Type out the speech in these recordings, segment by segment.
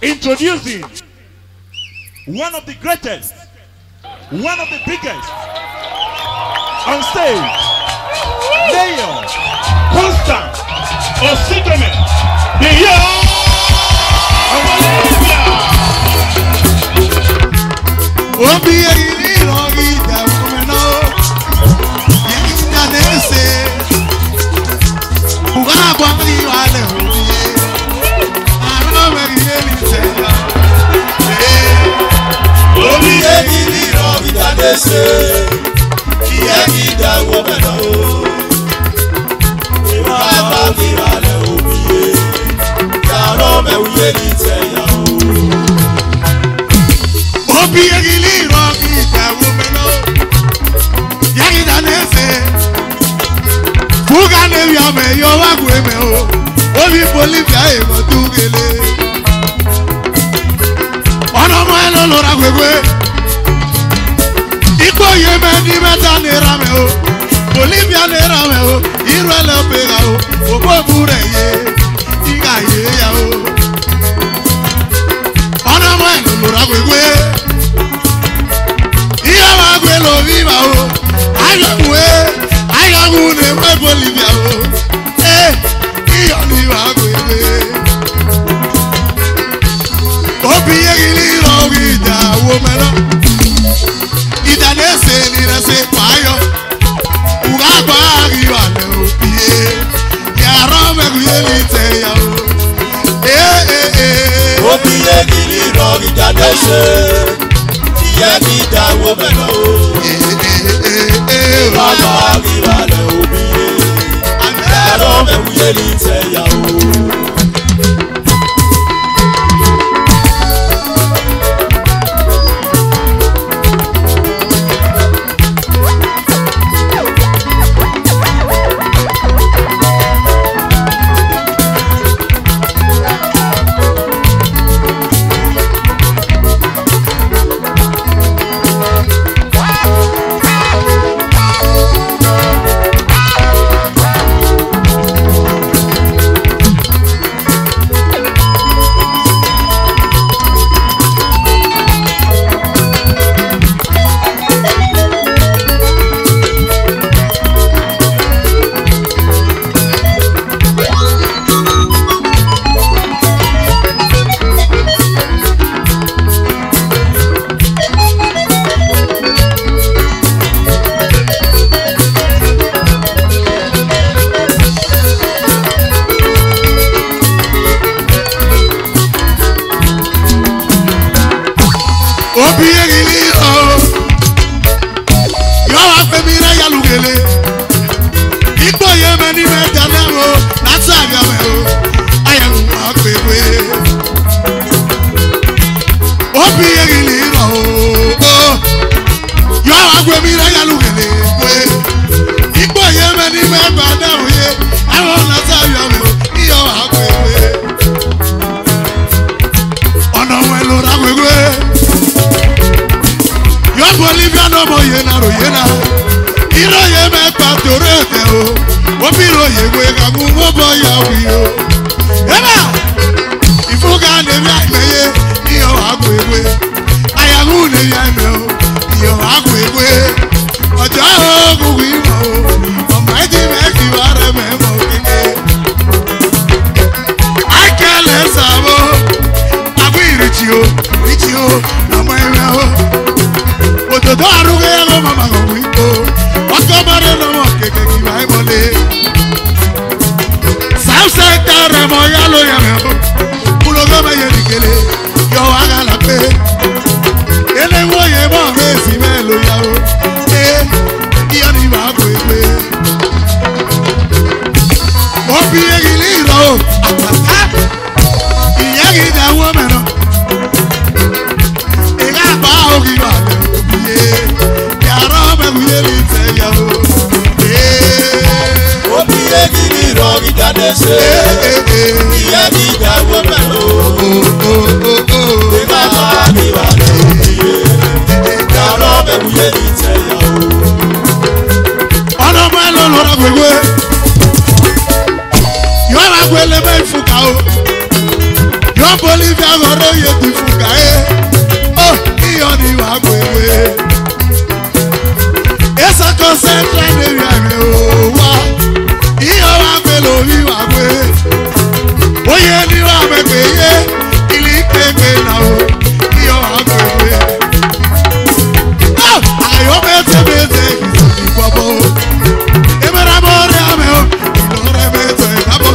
Introducing one of the greatest, one of the biggest on stage, Mayor Constance Osigbemhe, the year of Bolivia. Idowu Fugar name ya me yo Agbes o Bolivia e mo tugele ona mo elo lora gbegbe iko ye me ni meta ni rame o Bolivia ni rame o iro le pega o bo bure ye iga ye ya o ona mo elo lora gbegbe iya wa gbe lo viva o Idowu ne we Bolivia o iyo ni wa gbegbe obi yegili ro Idowu melo idanese ni rese payo uga gba riwa le opie ya ro me guyeli te ya o obi yegili ro idanese Idowu melo Baba riwa le opie ya ro me guyeli te ya o Bolivia no mo yena ro yena iro ye me pa torete o biro ye we ga mu mo boya wi o eba Fugar ne mi agbeye iyo Agbes ayahu ne ya me o iyo Agbes ojo ogun wi mo o ma di me ki ware me mo kike akele sabo agbirichi o na mo ere o ododo aruge go mama go wi o wakobare no mo keke ki wa mole South Center ogi ba le obiye. Yaro me kuyeli te ya o. Obiye gidi rogi dade se. Iye di dawo melo. Ega ma di ba le obiye. Yaro me kuyeli te ya o. Ono mo lo lo ra gbegbe. Yo ra gbele me fuka o. Yo Bolivia gore ye ti fuka oh, iyo ni wa gbegbe. Esa concentra ne wi ame o wa. Iyo wa gbelo wi wa gbe. Oye ni wa me gbe ye. Ili keke na o. Iyo wa gbegbe. Oh, ayo bete bete ki bobo. Emera more ame o. Ilore bete abo.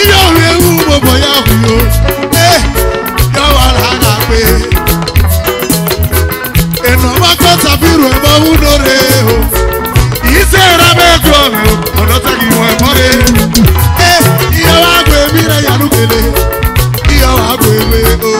Iyo wi wu bobo ya wi o. Yo wa la na pe. Eno ma ko tabiru e bo uno re o. Ise ra me gro me o. Odo ta ki won more. Iyo wa gbe mi re ya lu kele. Iyo wa gbe me o.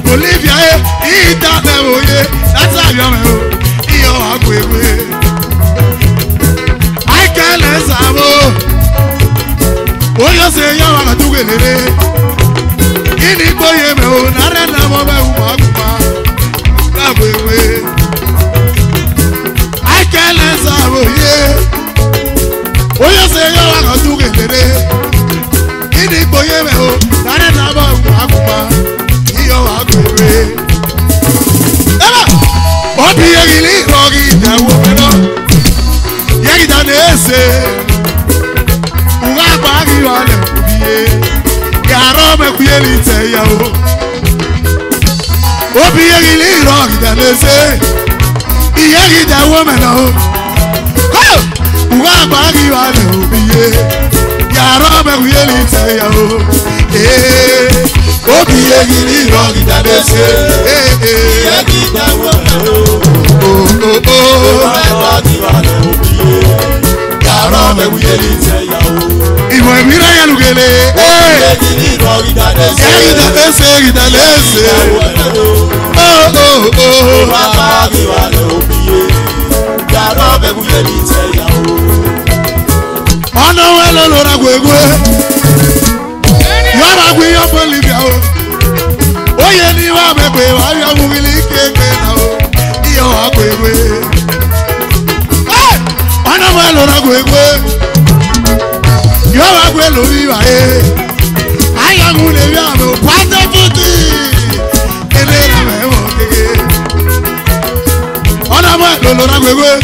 Bolivia Idowu that's how you know iyo agwewe I can't sabo oyo se yo wa tugelele ini boye me o nare na mo be u maguma agwewe I can't sabo ye oyo se yo wa tugelele ini boye me o nare na mo maguma iyo agwewe Obi yegili rogi dawo meno yegi danese uga bagi wale obiye yaro me kuyeli te yawo Obi yegili rogi danese yegi dawo meno uga bagi wale obiye yaro me kuyeli te yawo Obi yegili rogi danese yegi dawo meno Ibo emira ya lugele Ono welo lora gwegwe Yaba gwi yo Bolivia o Oye ni wa mekwe wa ya mugili keke na o Iyo wa gwegwe Ono welo lora gwegwe Yo wa gwe lo viva Aya mune ya me kwate futi agwegwe.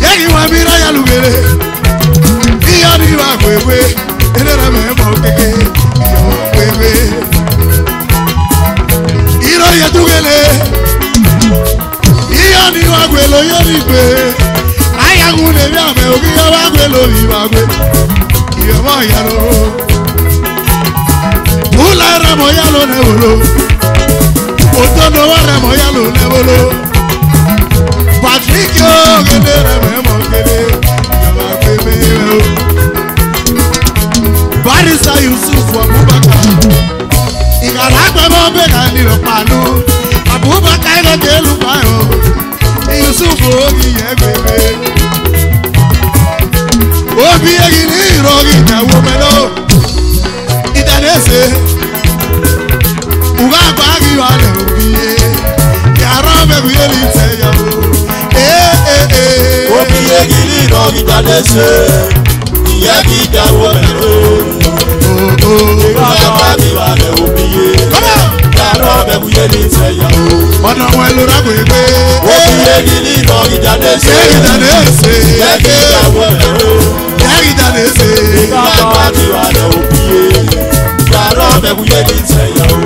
Yegi wabira ya lugere. Iya ni agwegwe. Enera me mo keke. Agwegwe. Iro ya tugele. Iya ni agwelo yori gbe. Aya gune bi ame ogi ya agwelo bi agwe. Iya mo ya lo. Ula ra mo ya lo ne bolo. Otono wa ra mo ya lo ne bolo. Patrick yo gele ra me mo gele. Ya agwegwe. Barisa Yusuf Abubakar. Igaragbe mo be ka ni lo panu. Abubakar lo ke lu pa yo. Yusuf ogi ye bebe. Obi egi ni rogi na wo melo. Idanese. Uga bagi wale obi ye. Ya rabe ku ye li se ya o. Obi egi ni rogi danese. Yegi da wo melo. Uga bagi wale obi ye. Ya rabe ku ye li se ya o. Ọ̀nà wọn ló rágbé gbé. Obi egi ni rogi danese. Ìdánilẹ́sẹ̀. Yegi da wo melo. Ìdánilẹ́sẹ̀. Uga bagi wale obi ye. Ya rabe ku ye li se ya o.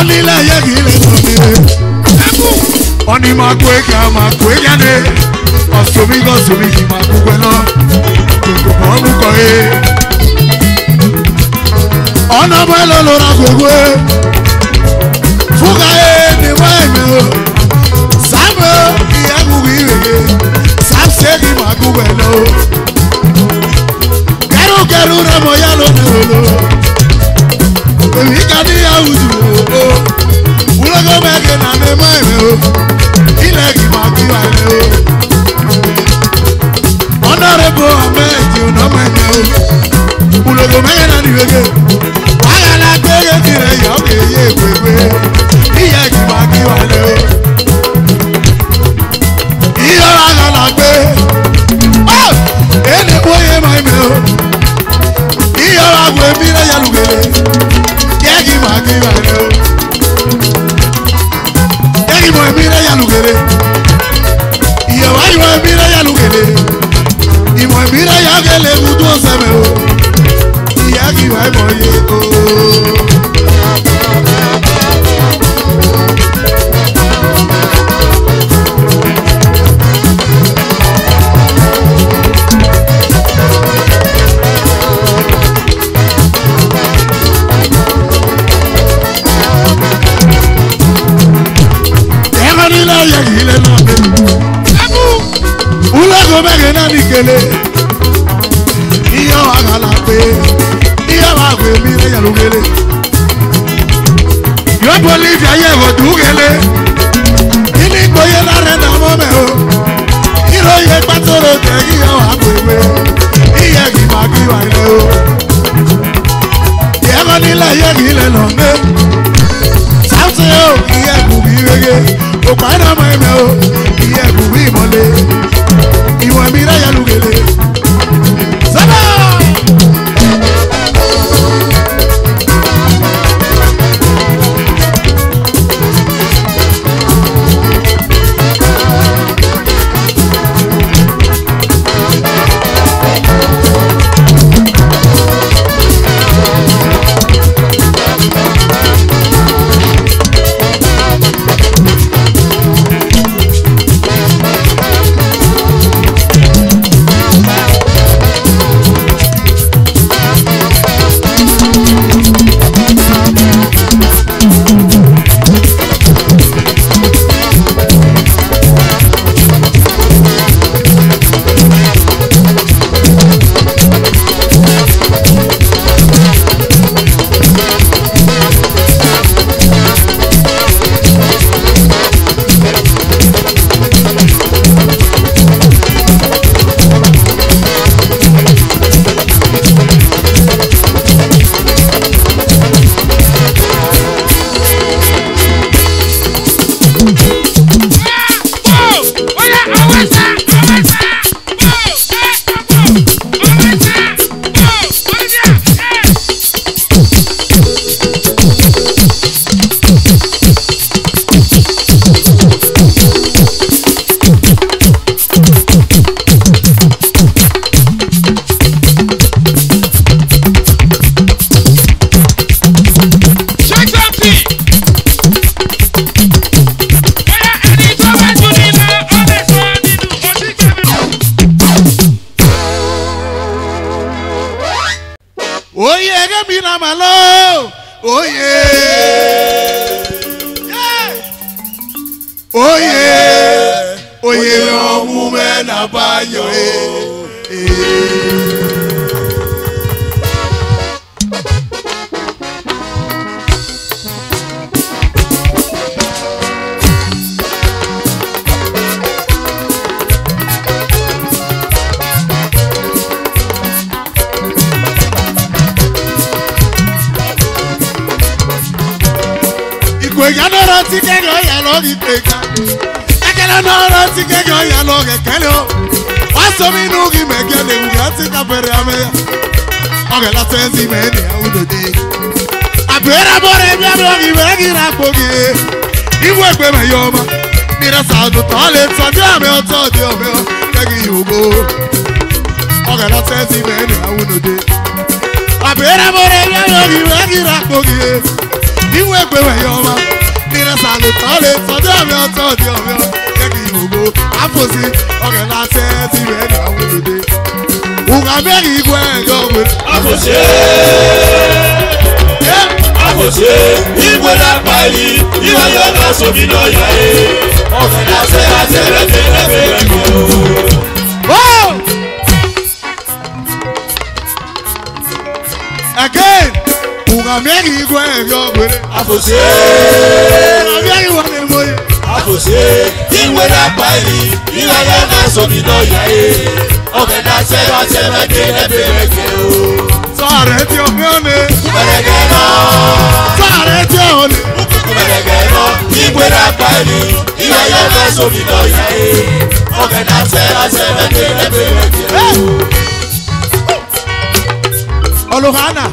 Onile yegile nomire. Oni makweka makwekane. Osomi go somi ki makwelo. Koko mamuko e. Ona mwelo lora kwekwe. Fuga e ni weme o. Sambo ki agugi wege. Samse ki ma lugele. Iyo agala pe. Iyo agwe mi le lugele. Yo Bolivia ye go dugele. Ili koye la rena mome o. Iro ye patoro te iyo agwe me. Iye gi magi wa ile o. Ye go ni la ye gi le no me. Sauti o iye ku bi wege. O pa na mo me o. Iye ku bi mole. Iwa mi ra ya lugele. Saba! Osigbemhe yoma, mira sadu tole todi ame otodi ome o, kegi yugo. Oga la sensi meni awunode. Abera bore yogi wegi rakogi. Osigbemhe yoma, mira sadu tole todi ame otodi ome o, kegi yugo. Afosi, oga la sensi meni awunode. Uga meri igwe yogwe. Afosi. Akose, igwe la pali, iwa yoga sobi no yae. Ofena se lebe Wow! Again, uga meri igwe yogwe. Akose, uga meri wane moye. Akose, igwe la pali, iwa yoga sobi no yae. Ofena se lebe Sorry, ti o mione. Kuberegeno. Sorry, ti o ne. Kuberegeno. Igwe la pali. Iwa yoga sobi no yae. Ogena se lebe. Oluhana.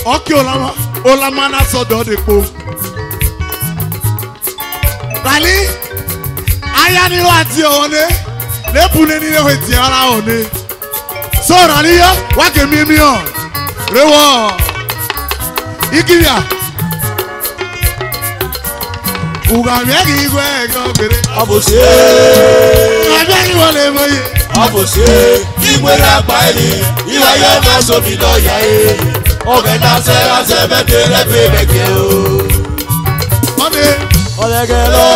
Oki olama na sodo depo. Bali. Aya ni wa ti o ne. Lepule ni le ti ara o ne. So Raliya, wake mimi on. Rewo. Ikibia. Uga miagi igwe gobere. Abose. Miagi wale moye. Abose. Igwe la pali. Iwa yoga sobi no yae. Ogena se lebe o. Ode. Olegelo.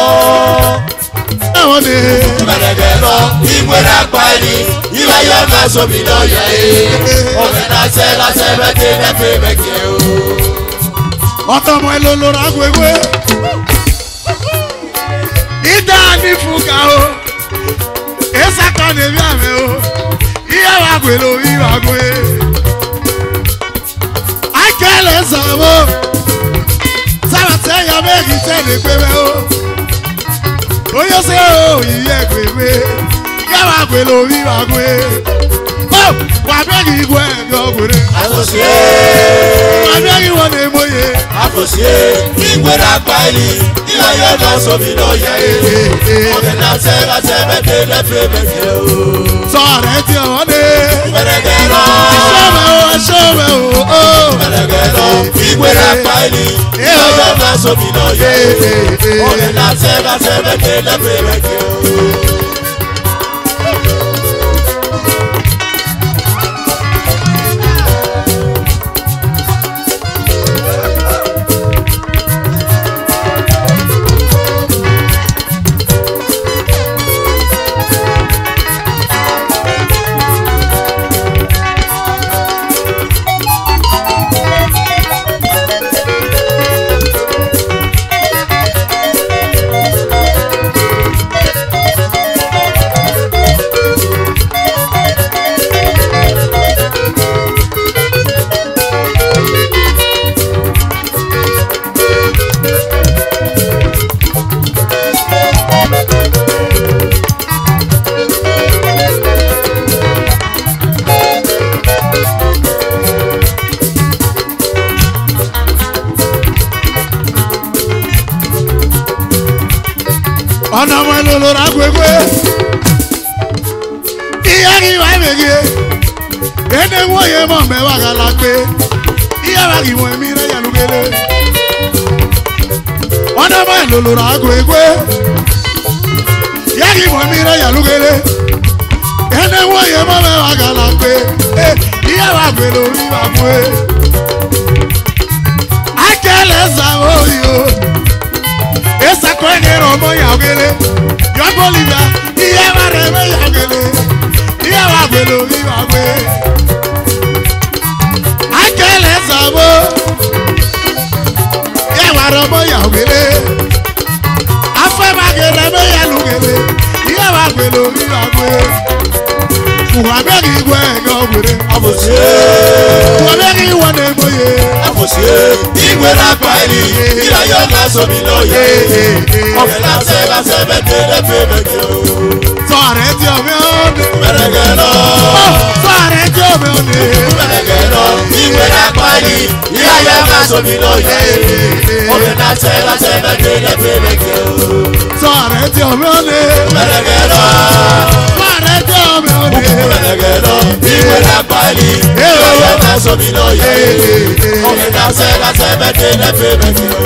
wone. Menegelo, Igwera Pali, Iwayo Masobino Yae, Omena Sela Sebeke, Nebekeo. Otomo Elolora Gwegwe. Idani Fugar. Esa kone biame o. Iya wagwe lo wagwe. Akele sabo. Saba se ya megi se le pewe o. Oyo se o iye pewe. Ya wagwe lo wagwe. Oh, wabegi gwe gogure. Asosie. Wabegi wone moye. Asosie. Igwera Pali, Iwayo Masobino Yae, Omena Sela Sebeke, Nebekeo. Sorry, Tione. Menegelo, Show me, oh. Menegelo, Igwera Pali, Iwayo Masobino Yae, Omena Sela Sebeke, Nebekeo. Ọ̀nà ọmọ Elolora Gwegwe. Iya ki wa mege. Ene wo ye mo me wa gala pe. Iya wa ki mo mi re ya lugele. Ọ̀nà ọmọ Elolora Gwegwe. Ya ki mo mi re ya lugele. Ene wo ye mo me wa gala pe. Iya wa gbe lo ri wa gwe. Akele sa o yo. Esa kwenye romo ya ogele. Yo Bolivia, iya mareme ya ogele. Iya wagwelo wagwe. Akele sabo. Iya waromo ya ogele. Afe magereme ya lugele. Iya wagwelo wagwe. Fuwabegi gwe ngogwere. Asosie. Fuwabegi wane moye. Asosie. Igwera Pali, Iwayo Masobino Yae, Omena Sela Sebeke, Nebekeo. Sorry, Tione. Menegelo, Sorry, Tione. Menegelo, Igwera Pali, Iwayo Masobino Yae, Omena Sela Sebeke, Nebekeo. Sorry, Tione. Menegelo, Menegelo, Igwera Pali, Iwayo Masobino Yae, Omena Sela Sebeke, Nebekeo.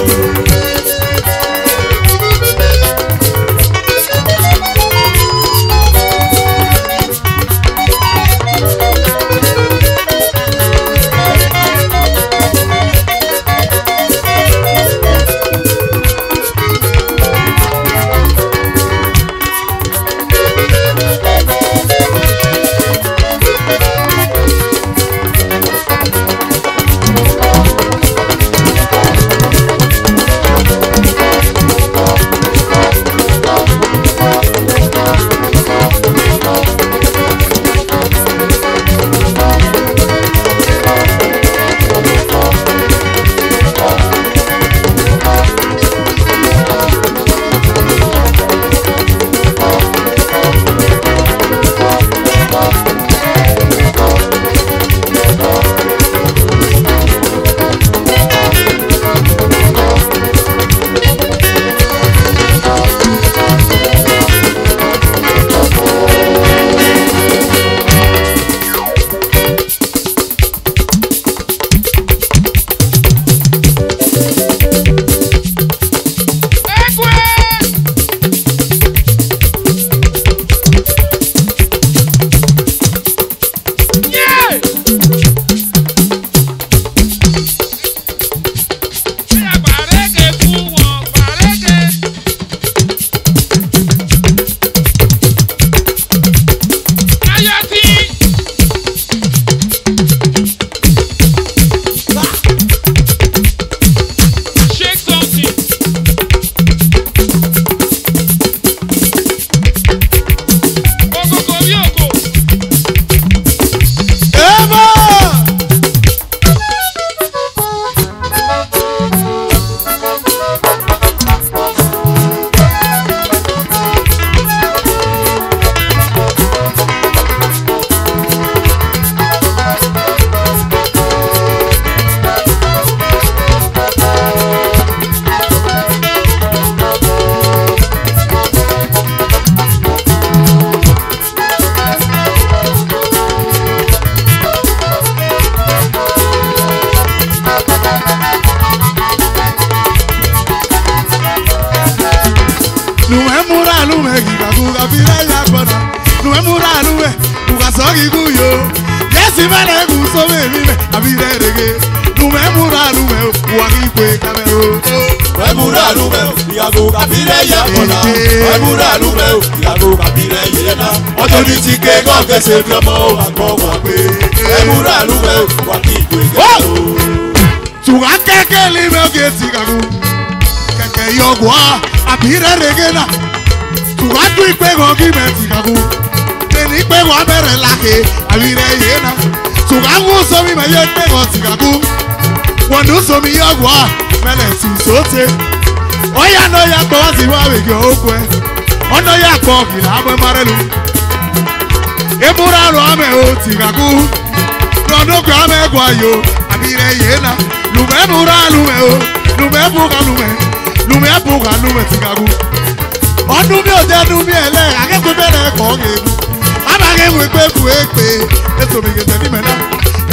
Numemura lume gigaguga biraya bona. Numemura lume ugasogi guyo. Yesi mane gusome mime abire rege. Numemura lume uagikwe kamero. Numemura lume gigaguga biraya bona. Numemura lume gigaguga biraya. Otoni tike goge se biomo agogwa pe. Numemura lume uagikwe kamero. Tugakeke lime ogeti gagu. Keke yogwa abire regena. Tugatu ikpego gimeti gagu. Teni ikpego abere lake abire yena. Tugagu somi me yekpego tigagu. Wonu somi yogwa mele si sote. Oya no ya kwa ziwa wege okwe. Ono ya kwa gila abwe marelu. Emura lo ame o tigagu. Nono kwa ame kwa yo abire yena. Lume mura lume o. Lume buka lume. Lume buka lume tigagu. Onu mi o de nu mi ele akekwe bele ko gegu. Abage we pe ku epe. Eso mi gete ni mena.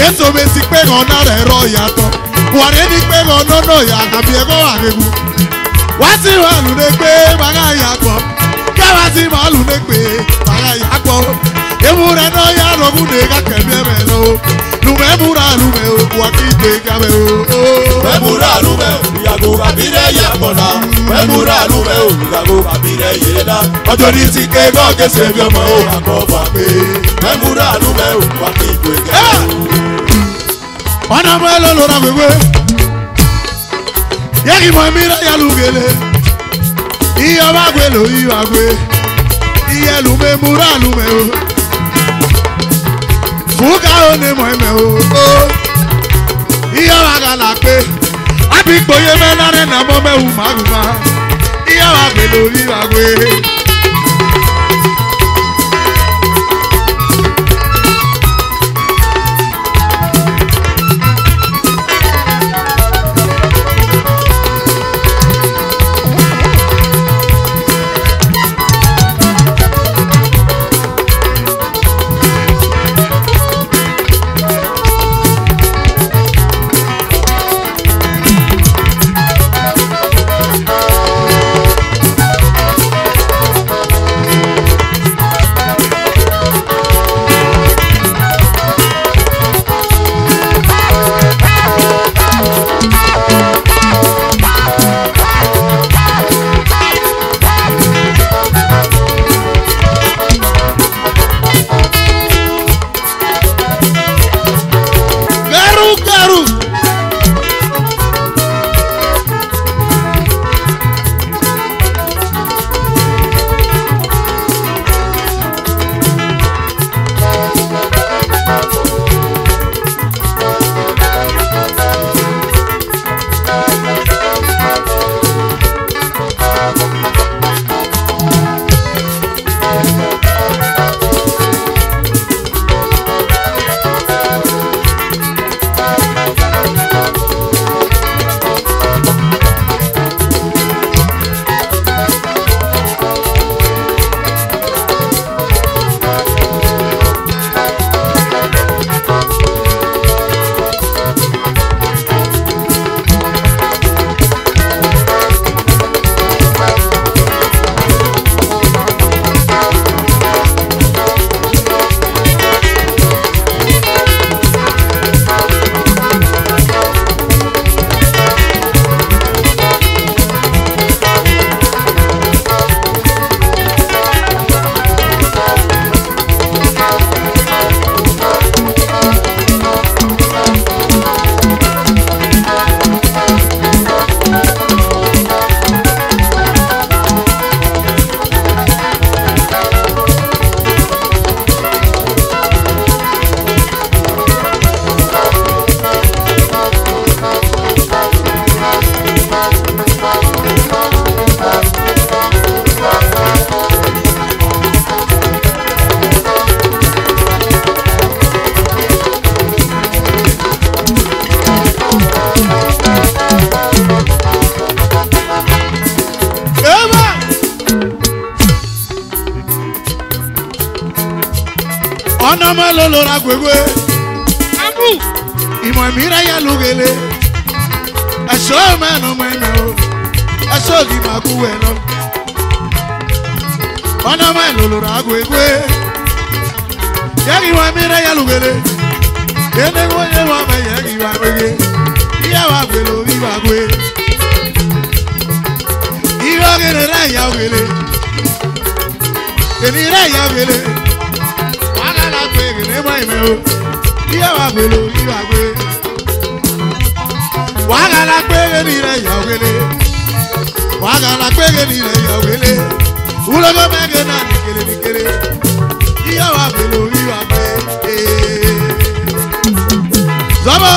Eso me si pe gona re ro yato. Ware ni pe gona no ya ka bi e ko agegu. Wasi wa lu de pe baga ya ko. Ka wasi ma lu de pe baga ya ko. Emure no ya lo gu de ka ke bi e me lo. Lume mura lume o wa ki de ka me o. Numemura lume gigaguga biraya bona. Numemura lume gigaguga biraya. Otoni tike goge se biomo agogwa pe. Numemura lume uagikwe kamero. Ona mwelo lora wewe. Yegi mwemira ya lugele. Iyo wagwelo iyo agwe. Iye lume mura lume o. Fugar one mweme o. Iyo wagala pe. Abikbo ye menare na mome umaguma. Iyo wagwelo iyo agwe. Ona malolo la gwegwe. Abu. Imo mira ya lugele. show man no man no. I show you my kueno. Ona man lo ra gwe. Yagi wa mi ra ya lugele. Ene wo ye wa me yagi wa gwe. Iya wa gwe lo bi wa gwe. Iya gele ra ya gele. Eni ra ya gele. Wa ga la gwe gele mai me o. Iya wa gwe lo bi wa gwe. Wa ga la gwe gele ra ya gele. Wa ga la gwe gele ra ya gele. Ulo go me ge na ni kele. Iya wa gwe lo bi wa gwe. Zaba!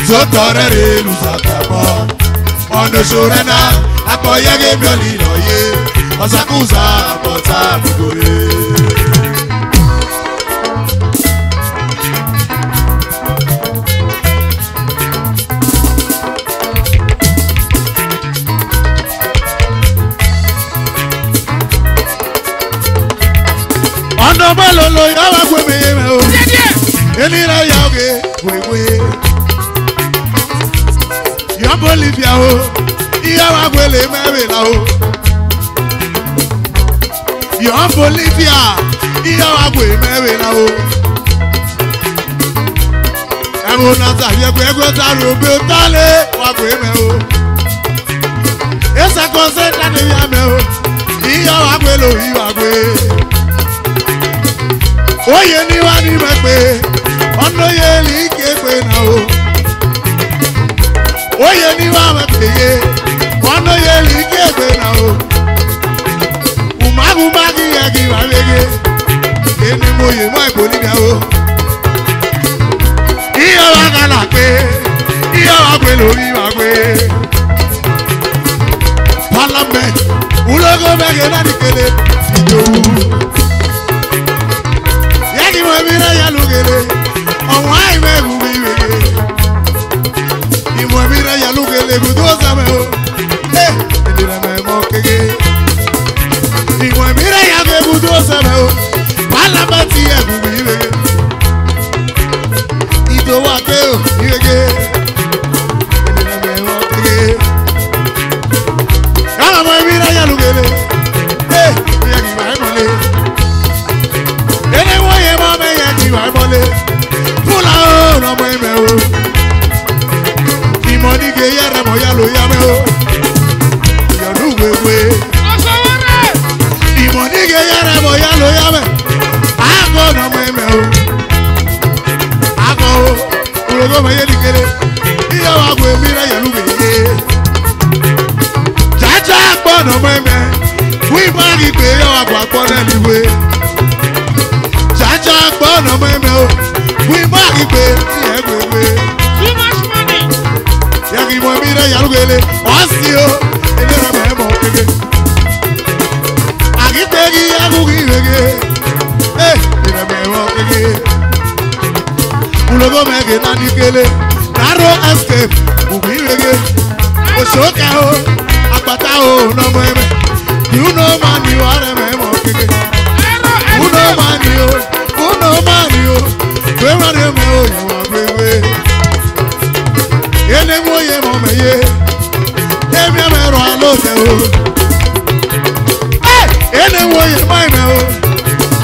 Zotorere luzakabo Ono shorena Akoyege mioli loye Osakuza Abota bugore Ono malolo yawa kweme yeme o Enira yaoge wewe Bolivia o, iya wa gwele mewela o. Yon Bolivia, iya wa gwele mewela o. Emo nata yegwe taro be tale wa gwele me o. Esa konse tani ya me o, iya wa gwele o iya gwe. Oye ni wa ni me pe, ono ye li ke pe na o. Oye ni wa me peye, ono ye li ke pe na o. Ebu magi yagi wabege. Ene moye mo Bolivia o. Iyo wakala pe. Iyo wakwe lori wakwe. Parliament. Ulogo mege na dikele. Idowu. Yagi mo mira ya lugele. Ọmọ àìmẹ́ ìwé ìwé. Ìmọ̀ mira ya lugele gudu osame o. Èdè rẹ̀ mọ̀ kéke. Ìmọ̀ mira ya gudu osame o. Parliament yẹ gudu ìwé. Idowu ake o ìwé. Èdè rẹ̀ mọ̀ kéke. Yàrá mọ̀ mira ya lugele. Yẹ kì í máa ń mọ̀lé. Ene woye mo me ye ki wa mole. Pula o no mo me o. Ki mo ni ge yere mo ya lo ya me o. Yo lu wewe. Osawore. Ki mo ni ge yere mo ya lo ya me. Ago no mo me o. Ago o. Ulogo me ye dikele. Iyo wa gwe mi ra ya lu ge. Jaja po no mo me. Wi ma gi pe yo wa gwa po na liwe. Jaja gbọ́nà mẹ́mẹ́ o, wí má rí pé ìyẹn gbègbè. Too much money. Yàgì mọ̀ mí rẹ̀ yàrúgbélé, ọ̀sìn o, ilé rẹ̀ mẹ́mọ̀ kéke. Àgígbé kí yàgùkì ìrèké, ilé mẹ́mọ̀ kéke. Ulogo mẹ́gẹ̀ náà ní kélé, narrow escape, òkú ìrèké. Òṣòkè o, àgbàtà o, nọmọ ẹ̀mẹ́. You know man, you are mẹ́mọ̀ kéke. Uno mani o, gbé wọn ní ẹ̀mẹ́ o, yẹ wọ́n gbégbé. Yéné mú oyè mọ̀ mẹ́yẹ, yémi ẹ̀mẹ́ rọ̀ alóòtẹ́ o. Yéné mú oyè mọ̀ ẹ̀mẹ́ o,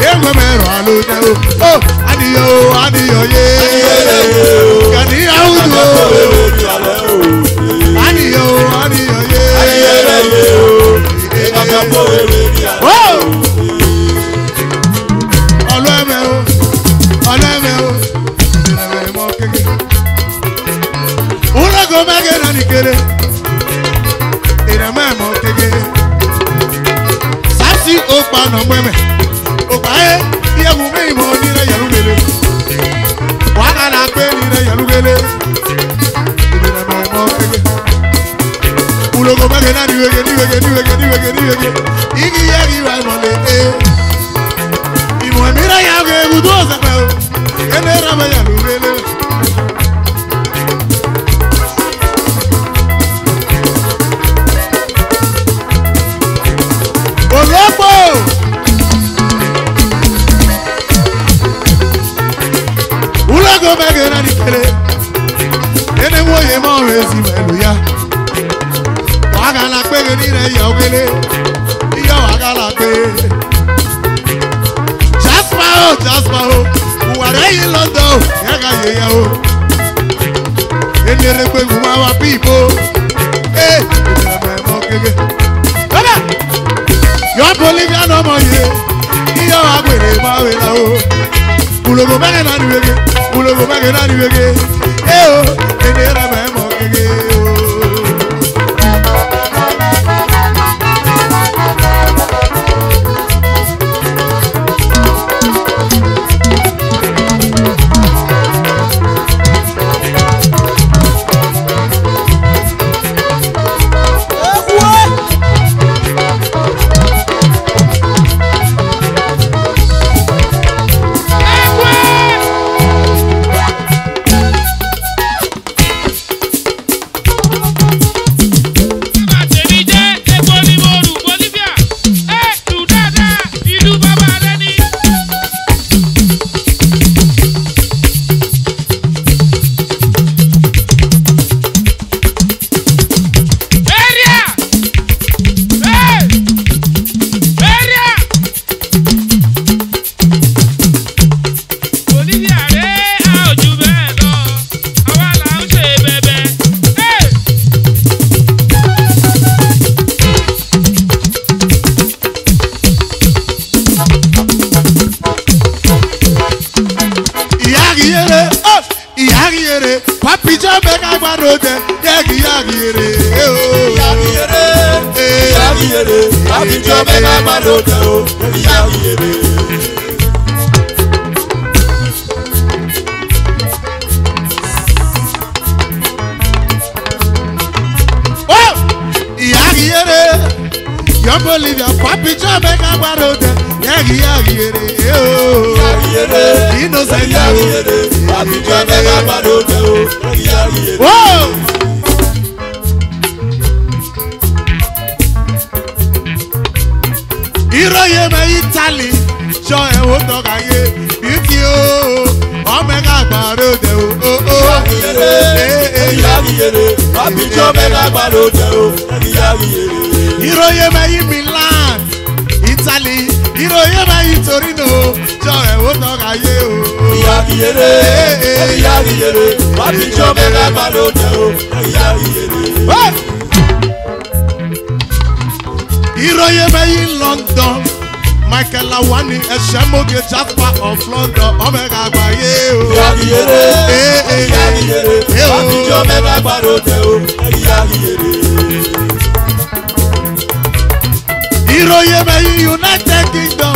yémi ẹ̀mẹ́ rọ̀ alóòtẹ́ o. Ó adìyẹ o, adìyẹ yé, gàdí àwùjọ o. Adìyẹ o, adìyẹ yé, ọlọ́ẹ̀mẹ́ o, ọlọ́ẹ̀mẹ́ o, ọlọ́ẹ̀mẹ́ mọ́ kéke. Ulogo mẹ́gẹ́ náà ní kéré, ìrẹ̀mẹ́ mọ́ kéke. Sásì ó pa nà mẹ́mẹ́, òpá yẹ ìyẹ̀wò mi ìmọ̀ nírẹ̀ yẹ̀lúgbélé. Wàhálà pé nírẹ̀ yẹ̀lúgbélé, ìrẹ̀mẹ́ mọ́ kéke. Ulogo mẹ́gẹ́ náà níwèké, níwèké, níwèké, níwèké, níwèké. Igi yẹ kí wà mọ̀lẹ́ ìmọ̀ mìíràn yà wẹ̀ egudu ọ̀sẹ̀pẹ̀ o. Ẹni ẹ̀rọ bẹ̀ yà ló wẹ̀lẹ̀. Olóòpó. Ulogo mẹ́gẹ́ náà ní kéré. Ẹni wo yẹ mọ́ ọ̀rẹ́ sí mẹ́lú ya. Wàgàlà pé ní rẹ̀ yà ògèlè. Iyọ̀ wàgàlà pé. Jasper o, wàrẹ́ yìí lọ́dọ̀ o, yàgà yẹ̀yẹ̀ o. Eléré pé kò máa wá bíbó. Ìbẹ̀rẹ̀ mọ́ kéke. Bẹ́ẹ̀ yọ Bolivia n'ọmọ yìí, iyọ̀ agbèrè máa wẹ̀ la o. Ulogo mẹ́gẹ̀ náà ni wege, ulogo mẹ́gẹ̀ náà ni wege. O, eléré mọ́ kéke o. Yagi yere, mega barode o, ya yere. Your Bolivia, Papi Joe, mega barode, yere, innocent, Papi Joe, mega barode o, yere. Whoa! Hero ye me Italy, show e wo to gaye, beauty o, omega barode o, yere. Papi Joe, mega barode o, yere. Hero ye me Milan, Italy. Hero ye me Torino, show e wo to gaye o. Yere. Papi Joe, mega barode o, yere. Hero ye me London, Michael Awani, Eshemoge Jasper of London, omega gaye o. Yere. Papi Joe, mega barode o, yere. Hero ye me United Kingdom,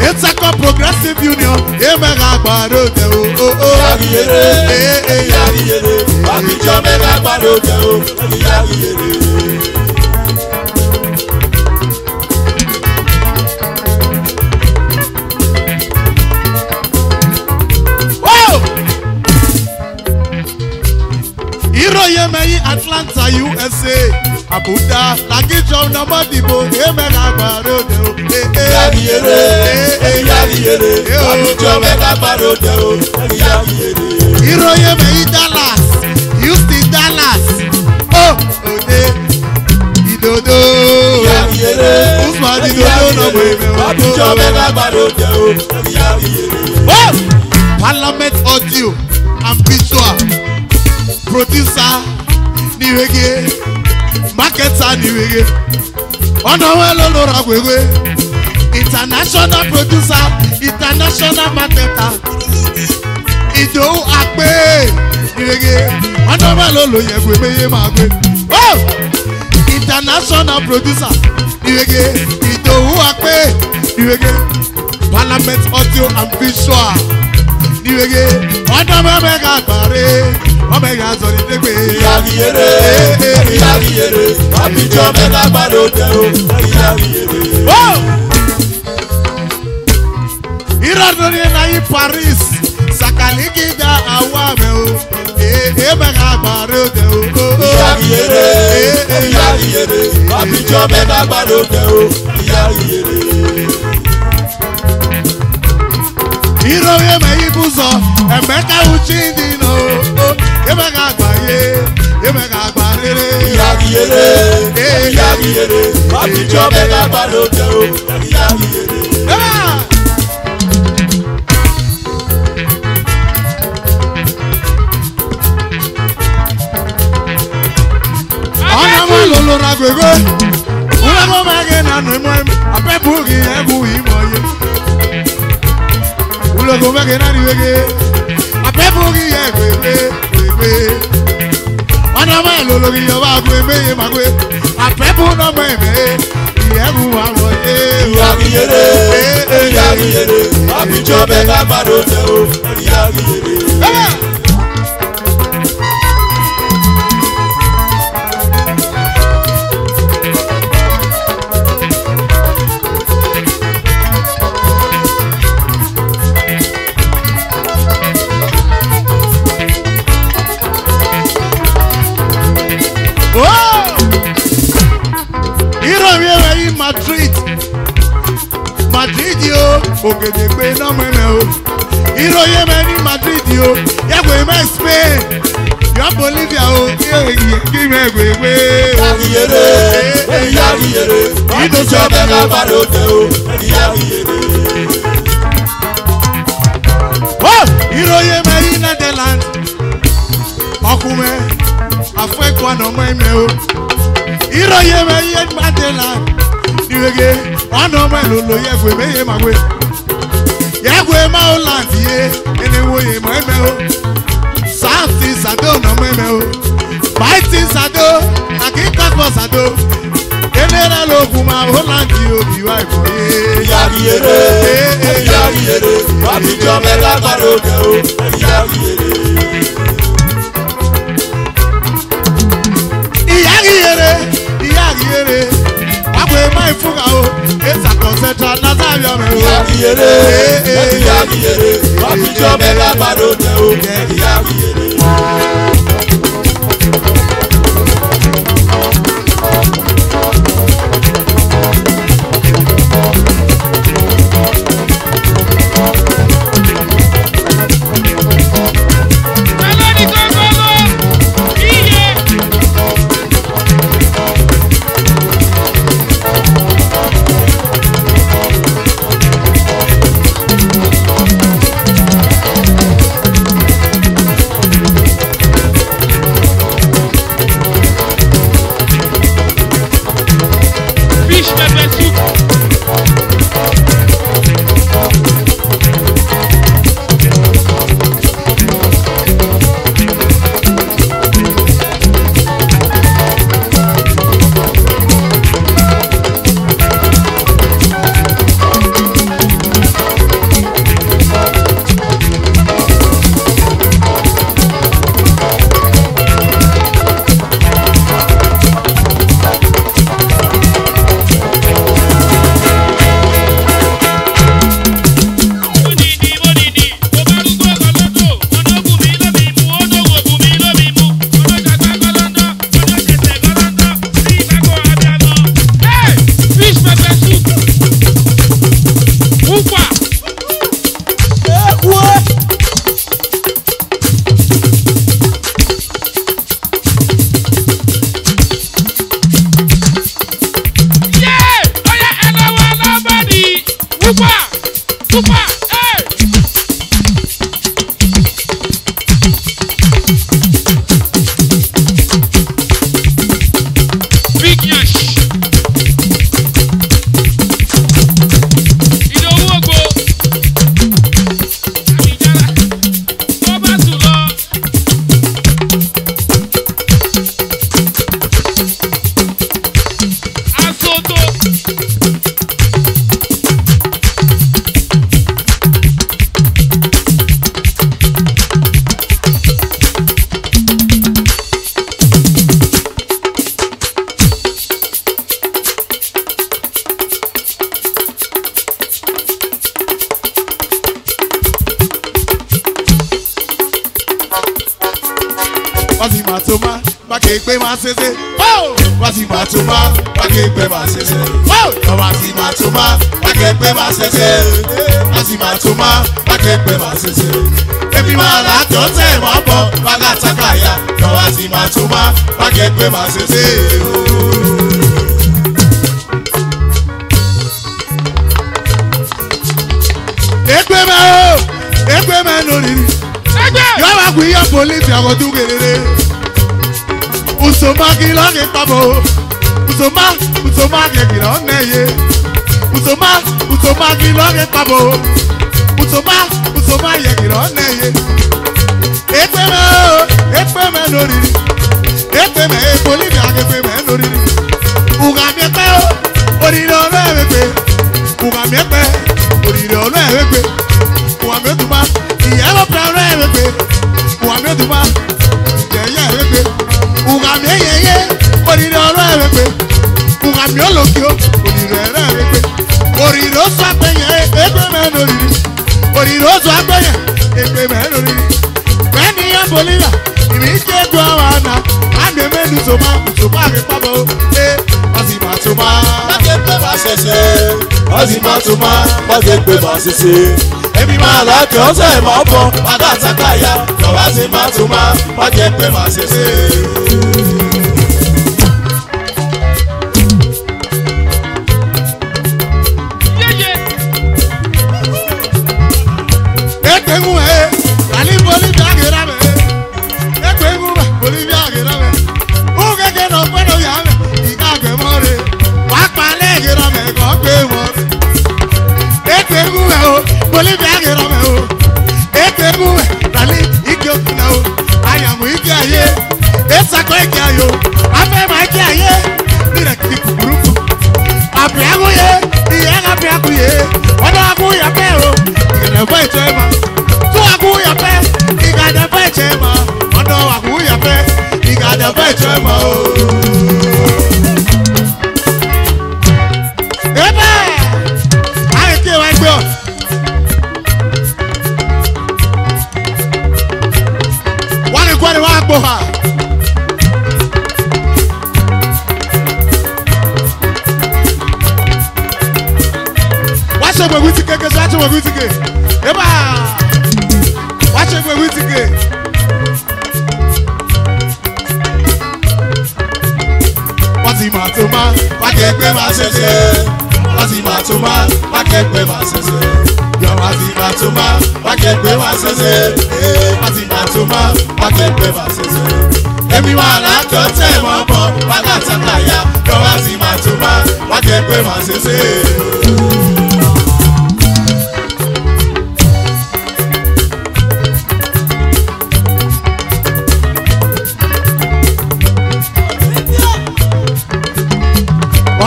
it's a progressive union, ye mega barode o. Yere. Papi Joe, mega barode o, yere. Hero ye me Atlanta, USA, Abuja, Lagijo Namadibo, ye mega barode o. Yere. Papi Joe, mega barode o, yere. Hero ye me Dallas, Houston, Dallas, oh, Idowu, Usman Idowu no me. Papi Joe, mega barode o, yere. Parliament audio and visual. Producer niwege, marketer niwege, Onowelo Lora Gwegwe, international producer, international marketer, Idowu Agbes niwege, Onowelo Loyegwe meye magwe. Oh, international producer niwege, Idowu Agbes niwege, Parliament audio and visual niwege, Onowelo mega bare. Omega zori degbe. Yere. Papi Joe, mega barode o, yere. Iradori na yi Paris, Sakaliki da awame o. Mega barode o. Yere. Papi Joe, mega barode o, yere. Hero ye me Ibuzo, Emeka Uchindi no. Emeka Agbaye, Emeka Agbarere. Yere. Papi Joe, mega barode o, yere. Onowelo Lora Gwegwe, Unago mege na no mo, apebugi egu imoye. Unago mege na niwege, apebugi egu. Onowelo Lori yoba gweme ye magwe, apebu no meme, yebu amoye. Yere. Papi Joe, mega barode o, yere. Madrid yo, Ogedegbe no meme o. Hero ye me ni Madrid yo, yegwe me Spain. Your Bolivia o, give me gwegwe. Yere. Papi Joe, mega barode o, yere. Hero ye me in Netherlands, Okume, Afekwa no meme o. Hero ye me in Netherlands, niwege. Onowelo Loyegwe meye magwe. Yegwe ma Holland ye, enewo ye meme o. South is Ado no meme o. Fight is Ado, Akika was Ado. Yere lokuma Holandi obi wa ifoye. Yagiyere, yagiyere, wabijo mela baroke o. Yagiyere. Yagiyere, wabwe mai fuga o. Esa concentra na zavia me o. Yagiyere, yagiyere, wabijo mela baroke o. Yagiyere. Wasimatoma, bakekpe masese. Wasimatoma, bakekpe masese. Wasimatoma, bakekpe masese. Wasimatoma, bakekpe masese. Ebi mala tote mapo, bagatakaya. Wasimatoma, bakekpe masese. Ekweme no nini. Yawa kuya Bolivia go do gerere. Usoma kila ke pabo. Usoma ke kila neye. Usoma kila ke pabo. Usoma ye kila neye. Ekweme no nini. Ekweme Bolivia ke ekweme no nini. Ugamie pe o, oriro no ewe. Ugamie pe, oriro no ewe. Ugamie tuma. Yellow brown every Ugamie duma every Ugamie Oriro every Ugamie olokio Oriro every Oriro swapenye Ekweme noriri Oriro swapenye Ekweme noriri Meni ya Bolivia Imike duawana Ande menu Usoma ke pabo Wasimatoma Bakekpe masese Wasimatoma Bakekpe masese Ebi mala kose mapo bagatakaya Wasimatoma bakekpe masese. Ekwengu ali Bolivia gerame. Ekwengu Bolivia gerame. Ugeke no puedo yame. Ikagwe more. Wakpale gerame kokwe more. Ekwengu Bolivia gerame o. Ekwengu ali ikyokuna o. Ayamu ikyaye. Esako ikyayo. Afema ikyaye. Mira kikurufu. Watch it with ticket, watch it with ticket. Eba! Watch it with ticket. What's the matter, man? Why can't we ma sese? What's the matter, man? Why can't we ma sese? Yo, what's the matter, man? Why can't we ma sese? What's the matter, man? Why can't we ma sese? Everyone I got them on board. Why not a kaya? Yo, what's the matter, man? Why can't we ma sese?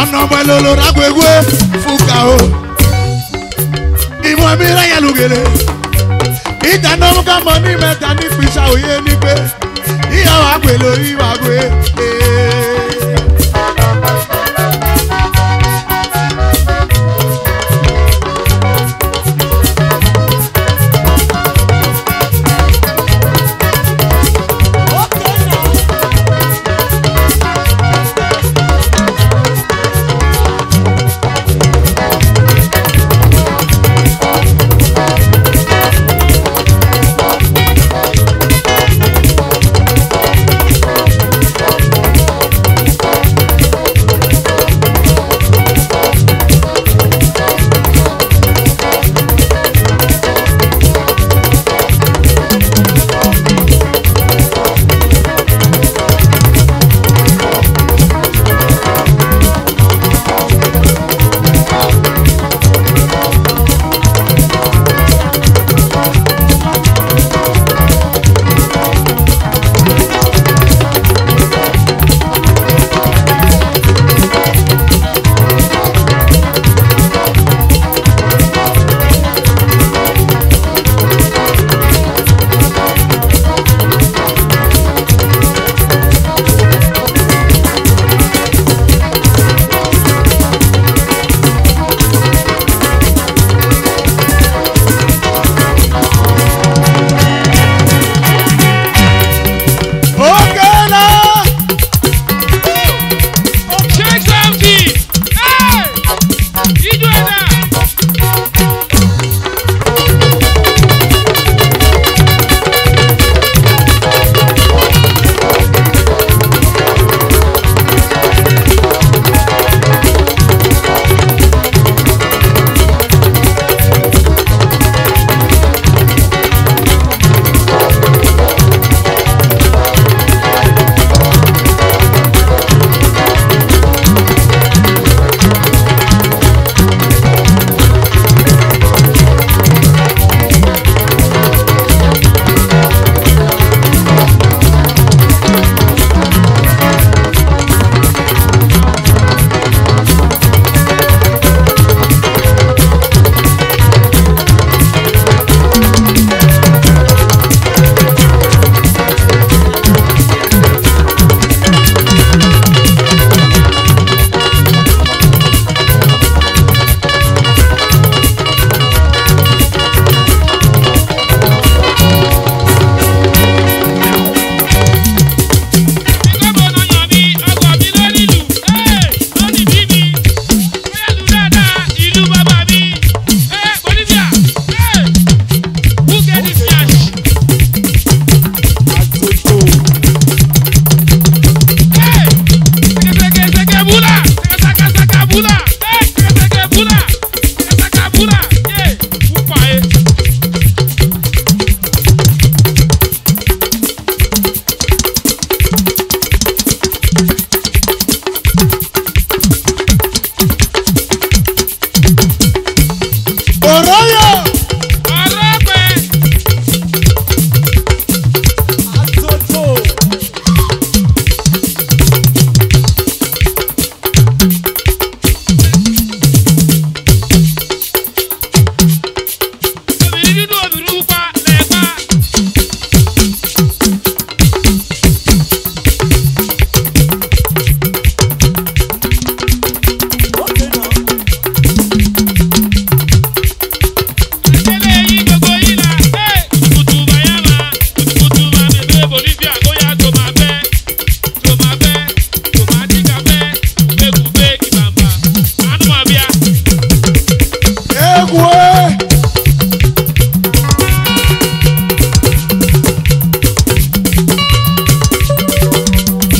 Ọ̀nà pẹ̀lú olórágbègbè fúkà o. Ìmọ̀ mi ráyà lùgèlè. Ìdáná ká mọ ní mẹ́ta ní pìṣà òye ní pé ìyàwó àgbèlò ìwà gbé.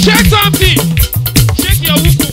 Shake something. Shake your wuku.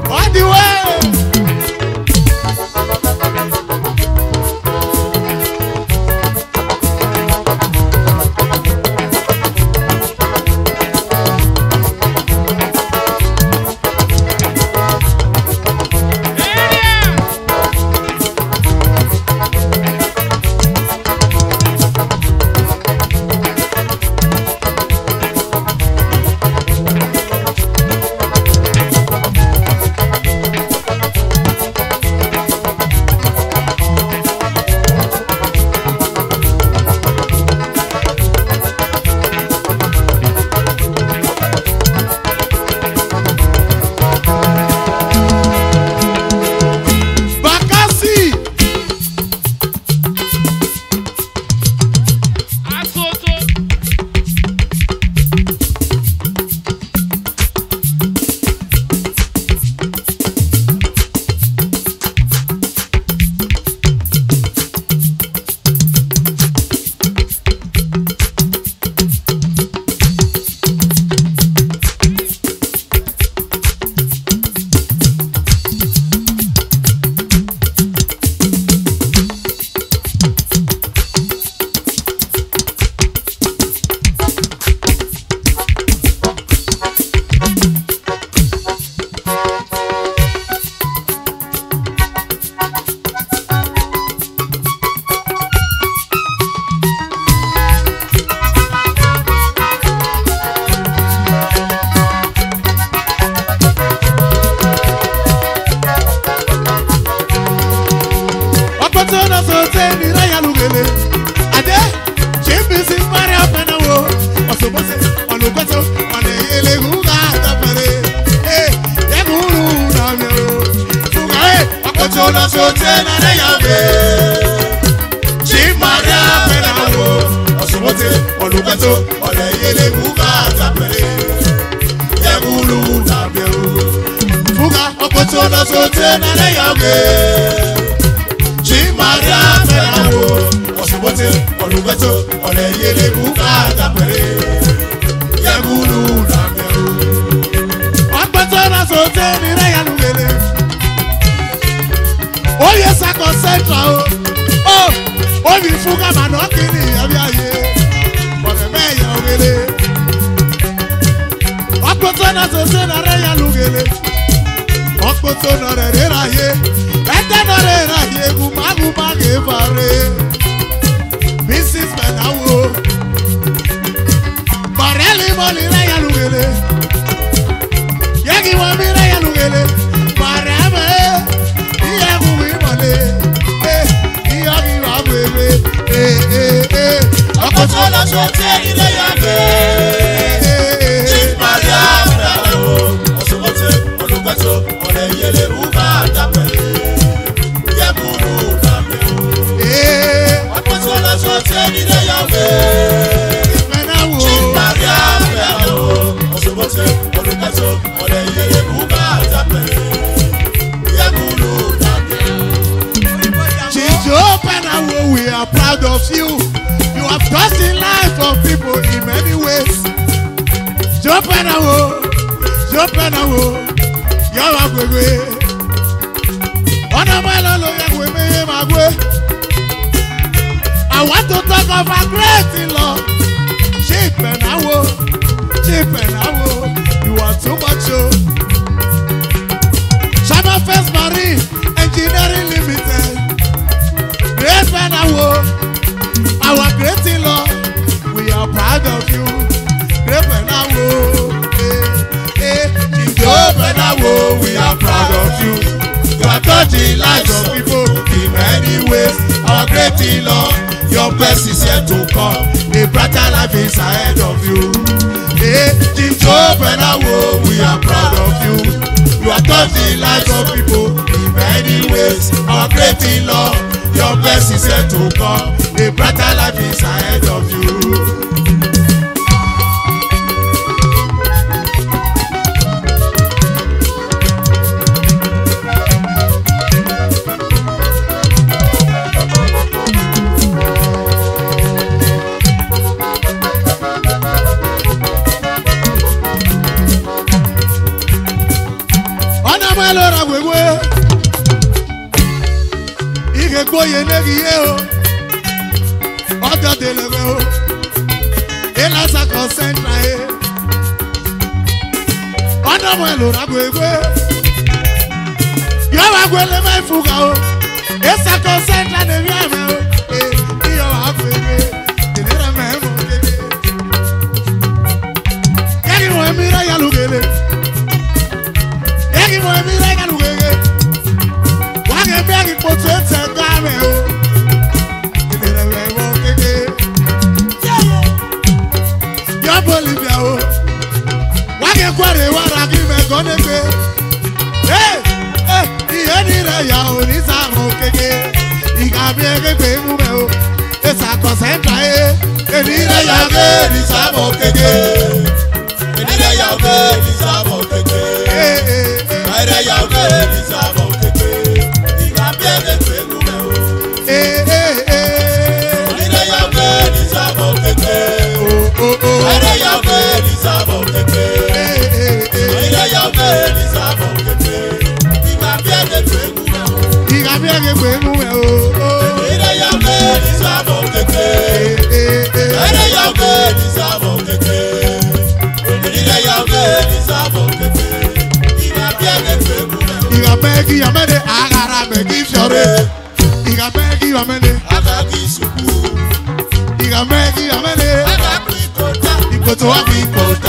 On the way. Akpotona sote na reyabe. Chimaria penawo. Osobote olubeto ole yele buka tapere. Yegulu nabeu. Fugar akpotona sote na reyabe. Chimaria penawo. Osobote olubeto ole yele buka tapere. Yegulu nabeu. Akpotona sote ni reyalugele. Oh yes, I concentrate. Oh, we Fugar man not killing Abiaye. But the mayor will it. Akpotona so say na reya lugele. Akpotona re raye. Ete no re raye gumagu evare. Mrs. Menawo. Bareli moli reya lugele. Yegi wa mi reya lugele. Barame. Akpotona sote ile yabe. Chimaria penawo. Osobote olubeto ole yele buka tapere. Yegulu nabeu. Akpotona sote ile yabe. Chimaria penawo. Osobote olubeto ole yele buka tapere. Yegulu nabeu. We are proud of you. You have touched the lives of people in many ways. Jopenawo, Yawagwe. I want to talk of a great in-law. Chipenawo, you are too much. Shama First Marine Engineering Limited. Great Penawo, our great in-law, we are proud of you. Great Penawo, Penawo, we are proud of you. You are touching lives of people in many ways. Our great in-law, your best is yet to come. A brighter life is ahead of you. Penawo, we are proud of you. You are touching lives of people in many ways. Our great in-law, your best is yet to come. A brighter life is ahead of you. Boye negiye o, ọjọ́ delebe o, elasa concentra e, ọ̀nà mọ̀ ẹ̀lòrà gbẹ̀gbẹ̀, yọ wá gbẹ̀lẹ̀ mẹ́ Fugar o, esa concentra nebi àmẹ́ o, yọ wá gbẹ̀gbẹ̀, ìdílé mẹ́ mọ̀ kéde, yẹ́nì mọ̀ ẹ̀mí rẹ̀ yà lùgẹ̀lẹ̀, yẹ́nì mọ̀ ẹ̀mí rẹ̀ yà lùgẹ̀lẹ̀, wà á gẹ̀ bí ẹ̀kí kpọ̀tù ẹ̀tẹ̀ gbà. Bolivia o, wage kware wara ki me konegbe. Iye ni re ya o ni sa mo keke. Iga bi egbe mu me o, esa concentra Eni re ya ge ni sa mo keke. Eni re ya ge ni sa mo keke. Eni re ya ge ni sa mo keke. Iga bi egbe mu me o. Eni re ya ge ni sa mo keke. Ere ya be ni sabo keke. Ere ya be ni sabo keke. Iga bi egbe mu me o. Iga bi egbe mu me o. Ere ya be ni sabo keke. Ere ya be ni sabo keke. Ere ya be ni sabo keke. Iga bi egbe mu me o. Iga be ki amene agara be ki fiore. Iga be ki amene aga ki suku. Iga be ki amene aga ki kota. Ikoto wa ki kota.